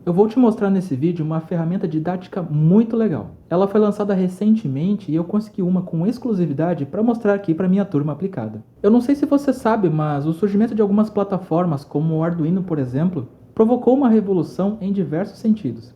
Eu vou te mostrar nesse vídeo uma ferramenta didática muito legal. Ela foi lançada recentemente e eu consegui uma com exclusividade para mostrar aqui para minha turma aplicada. Eu não sei se você sabe, mas o surgimento de algumas plataformas, como o Arduino, por exemplo, provocou uma revolução em diversos sentidos.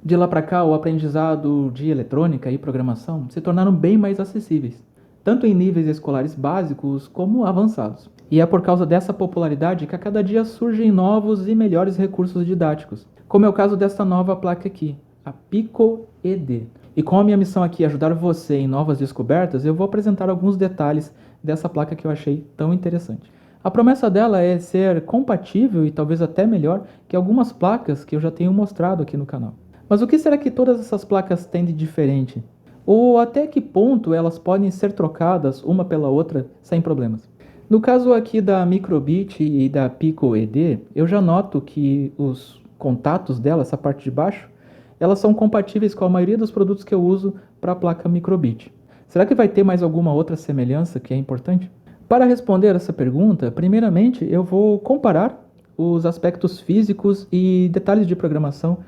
De lá para cá, o aprendizado de eletrônica e programação se tornaram bem mais acessíveis, tanto em níveis escolares básicos como avançados. E é por causa dessa popularidade que a cada dia surgem novos e melhores recursos didáticos, como é o caso desta nova placa aqui, a PicoED. E como a minha missão aqui é ajudar você em novas descobertas, eu vou apresentar alguns detalhes dessa placa que eu achei tão interessante. A promessa dela é ser compatível e talvez até melhor que algumas placas que eu já tenho mostrado aqui no canal. Mas o que será que todas essas placas têm de diferente? Ou até que ponto elas podem ser trocadas uma pela outra sem problemas? No caso aqui da Microbit e da PicoED, eu já noto que os contatos dela, essa parte de baixo, elas são compatíveis com a maioria dos produtos que eu uso para a placa Microbit. Será que vai ter mais alguma outra semelhança que é importante? Para responder essa pergunta, primeiramente eu vou comparar os aspectos físicos e detalhes de programação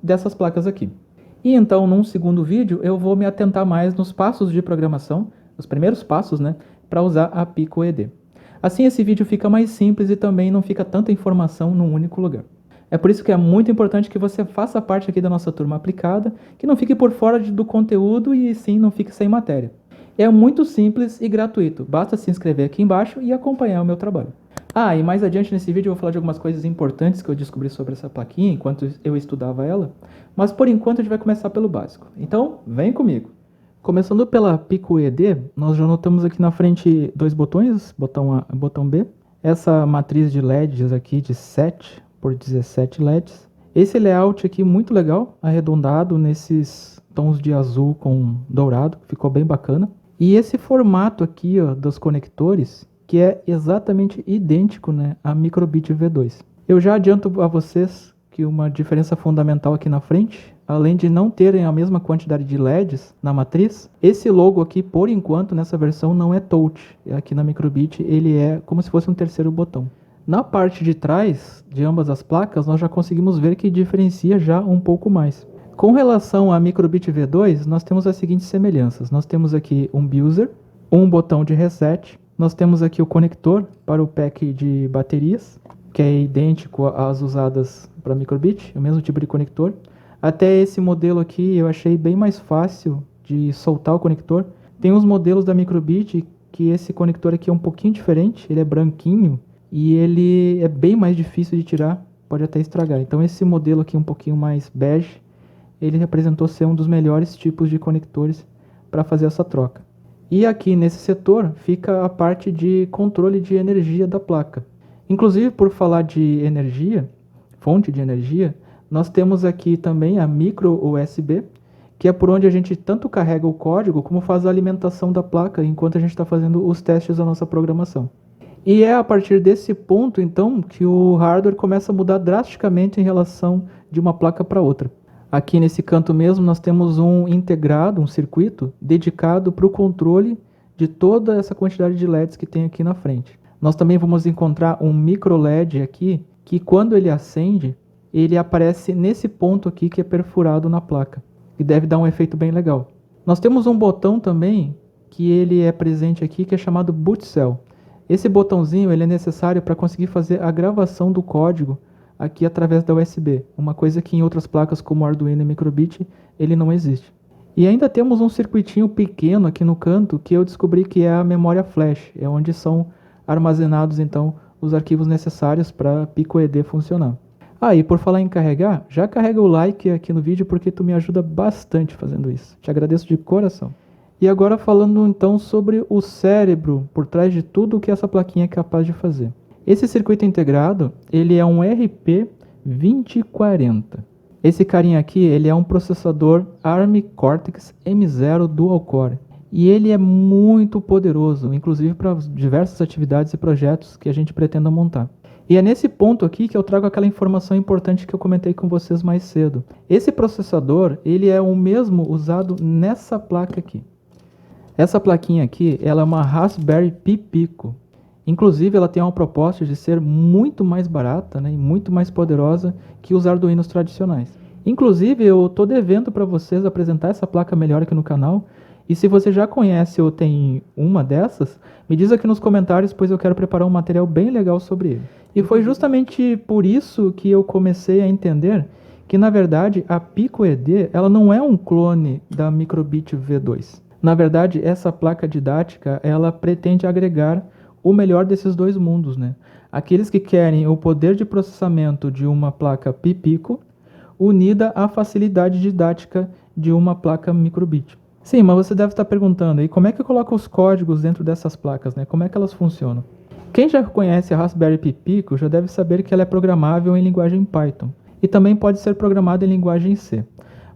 dessas placas aqui. E então, num segundo vídeo, eu vou me atentar mais nos passos de programação, os primeiros passos, né, para usar a PicoED. Assim, esse vídeo fica mais simples e também não fica tanta informação num único lugar. É por isso que é muito importante que você faça parte aqui da nossa turma aplicada, que não fique por fora do conteúdo e sim não fique sem matéria. É muito simples e gratuito, basta se inscrever aqui embaixo e acompanhar o meu trabalho. Ah, e mais adiante nesse vídeo eu vou falar de algumas coisas importantes que eu descobri sobre essa plaquinha enquanto eu estudava ela, mas por enquanto a gente vai começar pelo básico. Então, vem comigo! Começando pela PicoED, nós já notamos aqui na frente dois botões, botão A e botão B. Essa matriz de LEDs aqui de 7 por 17 LEDs. Esse layout aqui muito legal, arredondado nesses tons de azul com dourado, ficou bem bacana. E esse formato aqui ó, dos conectores, que é exatamente idêntico, né, à Microbit V2. Eu já adianto a vocês que uma diferença fundamental aqui na frente, além de não terem a mesma quantidade de LEDs na matriz, esse logo aqui, por enquanto, nessa versão não é touch. Aqui na Microbit ele é como se fosse um terceiro botão. Na parte de trás de ambas as placas, nós já conseguimos ver que diferencia já um pouco mais. Com relação à Microbit V2, nós temos as seguintes semelhanças. Nós temos aqui um buzzer, um botão de reset, nós temos aqui o conector para o pack de baterias, que é idêntico às usadas para Microbit, o mesmo tipo de conector. Até esse modelo aqui eu achei bem mais fácil de soltar o conector. Tem uns modelos da Microbit que esse conector aqui é um pouquinho diferente, ele é branquinho e ele é bem mais difícil de tirar, pode até estragar. Então esse modelo aqui um pouquinho mais bege, ele representou ser um dos melhores tipos de conectores para fazer essa troca. E aqui nesse setor fica a parte de controle de energia da placa. Inclusive, por falar de energia, fonte de energia, nós temos aqui também a micro USB, que é por onde a gente tanto carrega o código como faz a alimentação da placa enquanto a gente está fazendo os testes da nossa programação. E é a partir desse ponto, então, que o hardware começa a mudar drasticamente em relação de uma placa para outra. Aqui nesse canto mesmo nós temos um integrado, um circuito dedicado para o controle de toda essa quantidade de LEDs que tem aqui na frente. Nós também vamos encontrar um micro LED aqui, que quando ele acende, ele aparece nesse ponto aqui que é perfurado na placa, e deve dar um efeito bem legal. Nós temos um botão também, que ele é presente aqui, que é chamado Boot Cell. Esse botãozinho ele é necessário para conseguir fazer a gravação do código aqui através da USB, uma coisa que em outras placas como Arduino e Microbit ele não existe. E ainda temos um circuitinho pequeno aqui no canto que eu descobri que é a memória flash, é onde são armazenados então os arquivos necessários para a PicoED funcionar. Ah, e por falar em carregar, já carrega o like aqui no vídeo porque tu me ajuda bastante fazendo isso. Te agradeço de coração. E agora falando então sobre o cérebro por trás de tudo que essa plaquinha é capaz de fazer. Esse circuito integrado, ele é um RP2040. Esse carinha aqui, ele é um processador ARM Cortex M0 Dual Core. E ele é muito poderoso, inclusive para diversas atividades e projetos que a gente pretenda montar. E é nesse ponto aqui que eu trago aquela informação importante que eu comentei com vocês mais cedo. Esse processador, ele é o mesmo usado nessa placa aqui. Essa plaquinha aqui, ela é uma Raspberry Pi Pico. Inclusive, ela tem uma proposta de ser muito mais barata, né, e muito mais poderosa que os Arduinos tradicionais. Inclusive, eu estou devendo para vocês apresentar essa placa melhor aqui no canal. E se você já conhece ou tem uma dessas, me diz aqui nos comentários, pois eu quero preparar um material bem legal sobre ele. E foi justamente por isso que eu comecei a entender que, na verdade, a PicoED ela não é um clone da Microbit V2. Na verdade, essa placa didática ela pretende agregar o melhor desses dois mundos, né? Aqueles que querem o poder de processamento de uma placa Pipico unida à facilidade didática de uma placa Microbit. Sim, mas você deve estar perguntando, e como é que eu coloco os códigos dentro dessas placas, né? Como é que elas funcionam? Quem já conhece a Raspberry Pi Pico já deve saber que ela é programável em linguagem Python e também pode ser programada em linguagem C.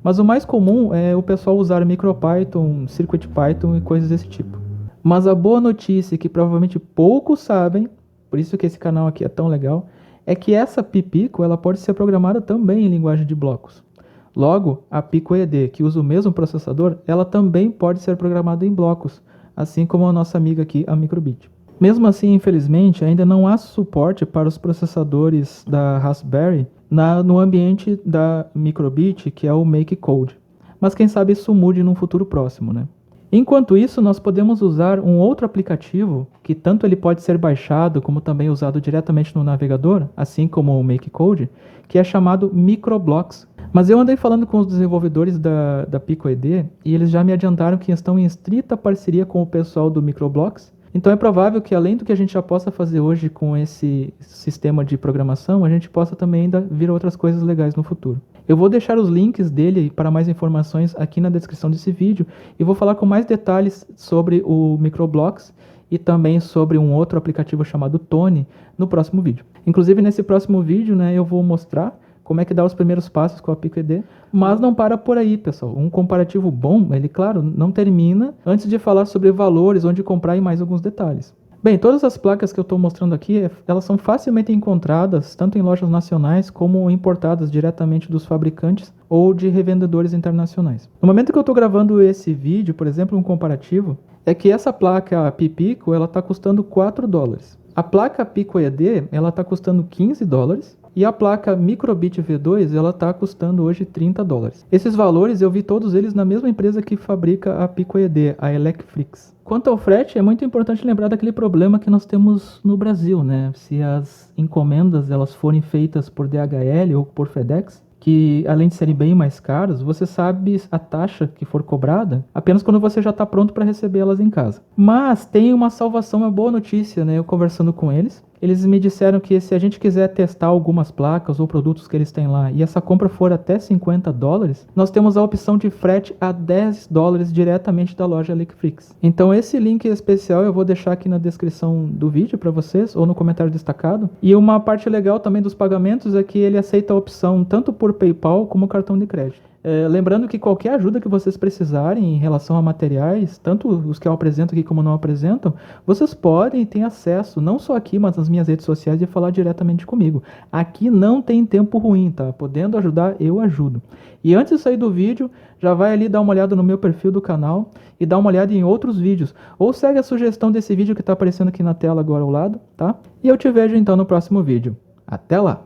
Mas o mais comum é o pessoal usar MicroPython, CircuitPython e coisas desse tipo. Mas a boa notícia que provavelmente poucos sabem, por isso que esse canal aqui é tão legal, é que essa Pi Pico ela pode ser programada também em linguagem de blocos. Logo, a PicoED, que usa o mesmo processador, ela também pode ser programada em blocos, assim como a nossa amiga aqui, a Microbit. Mesmo assim, infelizmente, ainda não há suporte para os processadores da Raspberry no ambiente da Microbit, que é o MakeCode. Mas quem sabe isso mude num futuro próximo, né? Enquanto isso, nós podemos usar um outro aplicativo, que tanto ele pode ser baixado, como também usado diretamente no navegador, assim como o MakeCode, que é chamado Microblocks. Mas eu andei falando com os desenvolvedores da PicoED e eles já me adiantaram que estão em estrita parceria com o pessoal do Microblocks. Então é provável que além do que a gente já possa fazer hoje com esse sistema de programação, a gente possa também ainda vir outras coisas legais no futuro. Eu vou deixar os links dele para mais informações aqui na descrição desse vídeo e vou falar com mais detalhes sobre o Microblocks e também sobre um outro aplicativo chamado Tony no próximo vídeo. Inclusive nesse próximo vídeo, né, eu vou mostrar como é que dá os primeiros passos com a PicoED, mas não para por aí, pessoal. Um comparativo bom, ele, claro, não termina antes de falar sobre valores, onde comprar e mais alguns detalhes. Bem, todas as placas que eu estou mostrando aqui, elas são facilmente encontradas, tanto em lojas nacionais como importadas diretamente dos fabricantes ou de revendedores internacionais. No momento que eu estou gravando esse vídeo, por exemplo, um comparativo, é que essa placa Pi Pico, ela está custando $4. A placa PicoED, ela está custando $15. E a placa Microbit V2, ela está custando hoje $30. Esses valores eu vi todos eles na mesma empresa que fabrica a PicoED, a Elecflix. Quanto ao frete, é muito importante lembrar daquele problema que nós temos no Brasil, né? Se as encomendas elas forem feitas por DHL ou por FedEx, que além de serem bem mais caros, você sabe a taxa que for cobrada apenas quando você já está pronto para receber elas em casa. Mas tem uma salvação, uma boa notícia, né? Eu conversando com eles me disseram que se a gente quiser testar algumas placas ou produtos que eles têm lá e essa compra for até $50, nós temos a opção de frete a $10 diretamente da loja Elecflix. Então esse link especial eu vou deixar aqui na descrição do vídeo para vocês ou no comentário destacado. E uma parte legal também dos pagamentos é que ele aceita a opção tanto por PayPal como cartão de crédito. Lembrando que qualquer ajuda que vocês precisarem em relação a materiais, tanto os que eu apresento aqui como não apresentam, vocês podem ter acesso, não só aqui, mas nas minhas redes sociais, e falar diretamente comigo. Aqui não tem tempo ruim, tá? Podendo ajudar, eu ajudo. E antes de sair do vídeo, já vai ali dar uma olhada no meu perfil do canal e dar uma olhada em outros vídeos. Ou segue a sugestão desse vídeo que está aparecendo aqui na tela agora ao lado, tá? E eu te vejo então no próximo vídeo. Até lá!